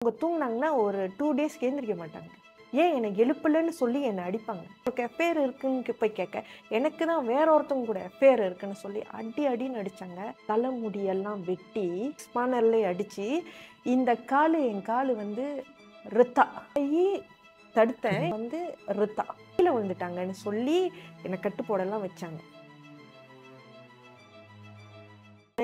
அவங்க தூங்குனாங்கன்னா ஒரு 2 டேஸ்க்கு எழுந்திரிக்க மாட்டாங்க. ஏன் என்னை எழுப்பலன்னு சொல்லி என்னை அடிப்பாங்க. எனக்கு அஃபேர் இருக்குன்னு போய் கேட்க, எனக்கு தான் வேற ஒருத்தவங்க கூட அஃபேர் இருக்குன்னு சொல்லி அடி அடின்னு அடிச்சாங்க. தலைமுடியெல்லாம் வெட்டி ஸ்பானர்லே அடிச்சு, இந்த காலு என் காலு வந்து ரித்தா தடுத்தேன் வந்து ரித்தா கீழே விழுந்துட்டாங்கன்னு சொல்லி என்னை கட்டுப்போடலாம் வச்சாங்க.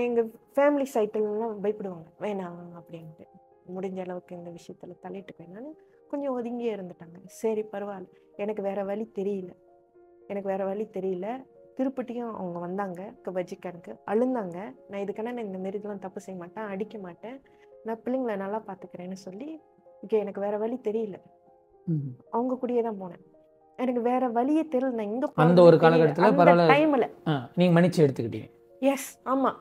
எங்க ஃபேமிலி சைக்கிள்லாம் பயப்படுவாங்க வேணாம் அப்படின்ட்டு. முடிஞ்ச அளவுக்கு இந்த விஷயத்துல தலையிட்டு வேணான்னு கொஞ்சம் ஒதுங்கியே இருந்துட்டாங்க. சரி பரவாயில்ல, எனக்கு வேற வழி தெரியல. திருப்பட்டியும் அவங்க வந்தாங்க வஜிக்கானுக்கு, அழுந்தாங்க. நான் இதுக்கான நான் இந்த மாரி இதெல்லாம் தப்பு செய்ய மாட்டேன், அடிக்க மாட்டேன், நான் பிள்ளைங்களை நல்லா பார்த்துக்கிறேன்னு சொல்லி எனக்கு வேற வழி தெரியல, அவங்க கூடயே தான் போனேன். எனக்கு வேற வழியே தெரியல. நான் இங்க அந்த ஒரு காலகட்டத்துல பரவாயில்ல டைம்ல நீங்க மன்னிச்சு எடுத்துக்கிட்டீங்க. எஸ் ஆமா.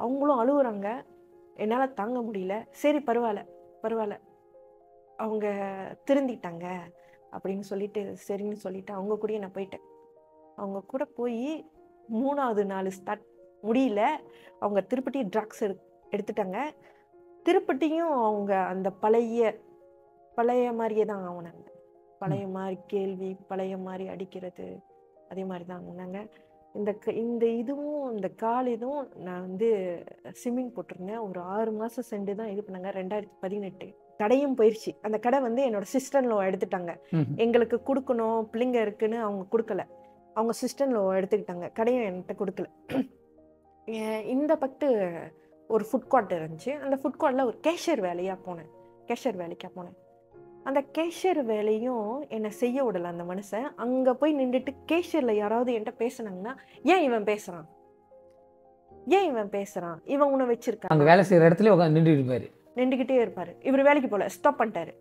அவங்களும் அழுகுறாங்க, என்னால தாங்க முடியல. சரி பரவாயில்ல அவங்க திருந்திட்டாங்க அப்படின்னு சொல்லிட்டு சரின்னு சொல்லிட்டு அவங்க கூடயே நான் போயிட்டேன். அவங்க கூட போய் 3வது நாள் ஸ்டார்ட் முடியல. அவங்க திருப்பட்டி ட்ரக்ஸ் எடுத்துட்டாங்க. திருப்பட்டியும் அவங்க அந்த பழைய மாதிரியே தான் ஆனாங்க. பழைய மாதிரி கேள்வி, பழைய மாதிரி அடிக்கிறது, அதே மாதிரி தான் ஆனாங்க. இந்த இதுவும் இந்த கால் இதுவும் நான் வந்து ஸ்விம்மிங் போட்டிருந்தேன். ஒரு 6 மாதம் சென்று தான் இது பண்ணாங்க. 2018 கடையும் போயிடுச்சு. அந்த கடை வந்து என்னோட சிஸ்டர்ல எடுத்துட்டாங்க. எங்களுக்கு கொடுக்கணும் பிள்ளைங்க இருக்குன்னு அவங்க கொடுக்கல. அவங்க சிஸ்டர்ல எடுத்துக்கிட்டாங்க. கடையும் என்கிட்ட கொடுக்கல. இந்த பக்கத்து ஒரு ஃபுட் கோர்ட் இருந்துச்சு. அந்த ஃபுட் கோர்ட்டில் ஒரு கேஷியர் வேலைக்காக போனேன். அந்த கேஷியர் வேலையும் என்னை செய்ய விடலை அந்த மனுஷன். அங்கே போய் நின்றுட்டு கேஷியரில் யாராவது என்கிட்ட பேசுனாங்கன்னா, ஏன் இவன் பேசுகிறான், இவன் உன்னை வச்சிருக்கான். அங்கே வேலை செய்கிற இடத்துல உட்காந்து நின்றுக்கிட்டே இருப்பார். இவர் வேலைக்கு போகல, ஸ்டாப் பண்ணிட்டாரு.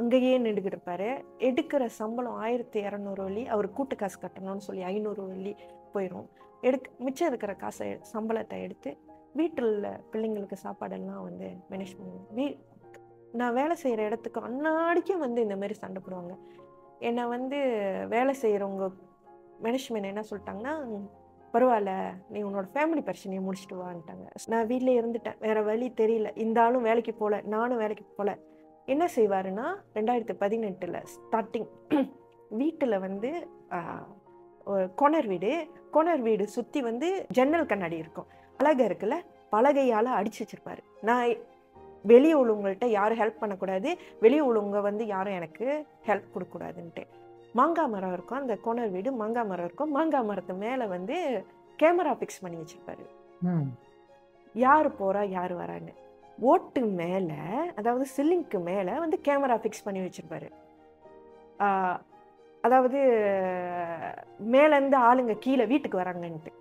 அங்கேயே நின்றுக்கிட்டு இருப்பார். எடுக்கிற சம்பளம் 1200 வள்ளி. அவர் கூட்டு காசு கட்டணும்னு சொல்லி 500 வள்ளி போயிடும். மிச்சம் இருக்கிற காசை சம்பளத்தை எடுத்து வீட்டில் பிள்ளைங்களுக்கு சாப்பாடெல்லாம் வந்து மேனேஜ் பண்ணுவேன். நான் வேலை செய்கிற இடத்துக்கு அன்னாடிக்கும் வந்து இந்த மாதிரி சண்டை போடுவாங்க. என்னை வந்து வேலை செய்கிறவங்க மேனேஜ்மெண்ட் என்ன சொல்லிட்டாங்கன்னா, பரவாயில்ல நீ உன்னோட ஃபேமிலி பிரச்சனையை முடிச்சுட்டு வான்ட்டாங்க. நான் வீட்டிலே இருந்துட்டேன், வேறு வழி தெரியல. இந்த ஆளும் வேலைக்கு போகல, நானும் வேலைக்கு போகல. என்ன செய்வாருன்னா 2018 ஸ்டார்டிங் வீட்டில் வந்து கோனர் வீடு சுற்றி வந்து ஜன்னல் கண்ணாடி இருக்கும், பலகை இருக்குல்ல, பலகையால் அடிச்சு வச்சிருப்பாரு. நான் வெளியே உள்ளவங்கள்ட்ட யாரும் ஹெல்ப் பண்ணக்கூடாது, வெளியே உள்ளவங்க வந்து யாரும் எனக்கு ஹெல்ப் கொடுக்கக்கூடாதுன்ட்டு. மாங்காய் மரம் இருக்கும், அந்த கோனர் வீடு மாங்காய் மரம் இருக்கும். மாங்காய் மரத்து மேலே வந்து கேமரா ஃபிக்ஸ் பண்ணி வச்சிருப்பாரு. யார் போகிறா யார் வரான்னு. ஓட்டு மேலே, அதாவது சில்லிங்க்கு மேலே வந்து கேமரா ஃபிக்ஸ் பண்ணி வச்சிருப்பாரு. அதாவது மேலேருந்து ஆளுங்க கீழே வீட்டுக்கு வராங்கன்ட்டு.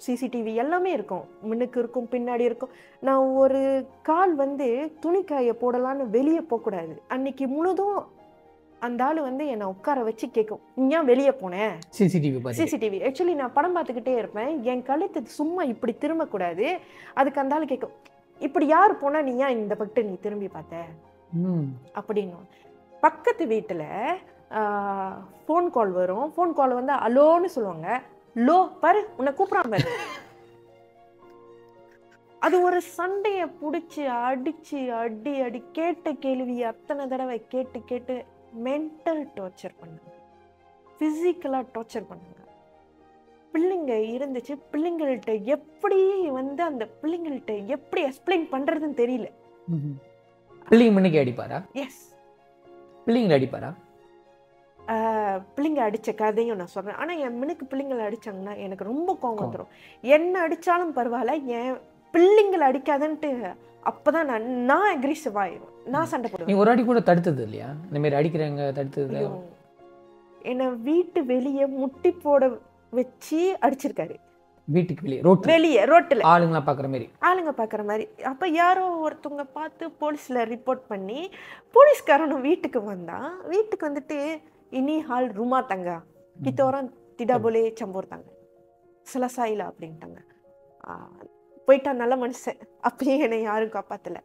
சிசிடிவி எல்லாமே இருக்கும், முன்னுக்கு இருக்கும், பின்னாடி இருக்கும். நான் ஒரு கால் வந்து துணிக்காய போடலான்னு வெளியே போகக்கூடாது. அன்னைக்கு முழுதும் அந்த ஆள் வந்து என்னை உட்கார வச்சு கேட்கும், ஏன் வெளியே போனேன். சிசிடிவி ஆக்சுவலி நான் படம் பார்த்துக்கிட்டே இருப்பேன். என் கழுத்து சும்மா இப்படி திரும்பக்கூடாது. அதுக்கு அந்த ஆள் கேட்கும், இப்படி யார் போனா நீ ஏன் இந்த பக்கம் நீ திரும்பி பார்த்த அப்படின்னு. பக்கத்து வீட்டில் ஃபோன் கால் வரும். ஃபோன் கால் வந்து அலோன்னு சொல்லுவாங்க. லோ பாரு உன்னை கூப்பிடாம பாரு. அது ஒரு சண்டையை பிடிச்சி அடி கேட்ட கேள்வி அத்தனை தடவை கேட்டு மென்டல் டார்ச்சர் பண்ணாங்க, பிசிக்கலா டார்ச்சர் பண்ணாங்க. பிள்ளைங்க இருந்துச்சு, பிள்ளைங்கள்ட்ட எப்படி வந்து அந்த பிள்ளைங்கள்ட்ட எப்படி எக்ஸ்பிளைன் பண்றதுன்னு தெரியல. பிள்ளைங்க அடிப்பாரா? எஸ், பிள்ளைங்க அடிப்பாரா? பிள்ளைங்க அடித்த கதையும் நான் சொல்கிறேன். ஆனால் என் மினுக்கு பிள்ளைங்களை அடித்தாங்கன்னா எனக்கு ரொம்ப கோவம் வந்துடும். என்ன அடித்தாலும் பரவாயில்ல, என் பிள்ளைங்களை அடிக்காதுன்ட்டு அப்போ தான் நான் அக்ரெசிவ் ஆயிடும், நான் சண்டை போடுவேன். நீ ஒரு அடி கூட தடுத்தது இல்லையா? இந்த மாதிரி அடிக்கிறாங்க தடுத்தது? என்னை வீட்டு வெளியே முட்டி போட வச்சு அடிச்சிருக்காரு. வீட்டுக்கு வெளியே ரோட்டில் ஆளுங்க பார்க்குற மாதிரி. அப்போ யாரோ ஒருத்தவங்க பார்த்து போலீஸில் ரிப்போர்ட் பண்ணி போலீஸ்காரனும் வீட்டுக்கு வந்தான். வீட்டுக்கு வந்துட்டு இனி ஹால் ரூமா தங்க கித்தோரம் திடா போலே சம்போர்த்தாங்க சிலசாயில அப்படின்ட்டாங்க. போயிட்டா நல்ல மனுஷன், அப்பயே என்னை யாரும் காப்பாற்றலை.